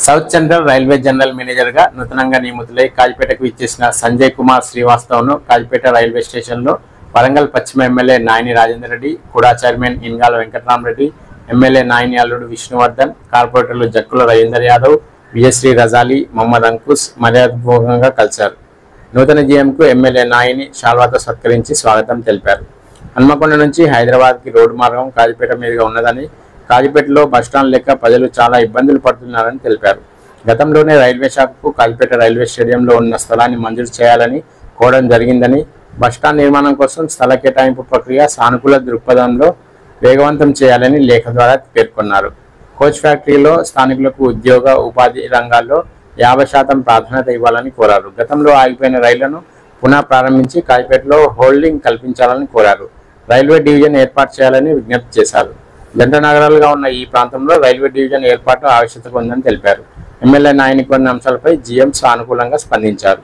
South central railway general manager గా నూతనంగా నియమితులై కాజిపేటకు ఇచ్చేసిన సంజయ్ కుమార్ శ్రీవాస్తవ్ను కాజిపేట రైల్వే స్టేషన్లో వరంగల్ పశ్చిమ ఎమ్మెల్యే నాయని రాజేందర్ రెడ్డి, కుడా చైర్మన్ ఇన్గాల వెంకటరామరెడ్డి, ఎమ్మెల్యే నాయని అల్లుడు విష్ణువర్ధన్, కార్పొరేటర్లు జక్కుల రాజేందర్ యాదవ్, విజయశ్రీ రజాలి, మహమ్మద్ అంకుష్ మర్యాదపూర్వకంగా కలిశారు. నూతన జీఎంకు ఎమ్మెల్యే నాయని శాల్వాతో సత్కరించి స్వాగతం తెలిపారు. హన్మకొండ నుంచి హైదరాబాద్కి రోడ్డు మార్గం కాజిపేట మీదుగా ఉన్నదని, కాజిపేటలో బస్టాండ్ లెక్క ప్రజలు చాలా ఇబ్బందులు పడుతున్నారని తెలిపారు. గతంలోనే రైల్వే శాఖకు కాజిపేట రైల్వే స్టేడియంలో ఉన్న స్థలాన్ని మంజూరు చేయాలని కోరడం జరిగిందని, బస్టాండ్ నిర్మాణం కోసం స్థల కేటాయింపు ప్రక్రియ సానుకూల దృక్పథంలో వేగవంతం చేయాలని లేఖ ద్వారా పేర్కొన్నారు. కోచ్ ఫ్యాక్టరీలో స్థానికులకు ఉద్యోగ ఉపాధి రంగాల్లో 50% ప్రాధాన్యత ఇవ్వాలని కోరారు. గతంలో ఆగిపోయిన రైళ్లను పునః ప్రారంభించి కాజిపేటలో హోల్డింగ్ కల్పించాలని కోరారు. రైల్వే డివిజన్ ఏర్పాటు చేయాలని విజ్ఞప్తి చేశారు. జంట నగరాలుగా ఉన్న ఈ ప్రాంతంలో రైల్వే డివిజన్ ఏర్పాటు ఆవశ్యకత ఉందని తెలిపారు. ఎమ్మెల్యే నాయని కొన్ని అంశాలపై జీఎం సానుకూలంగా స్పందించారు.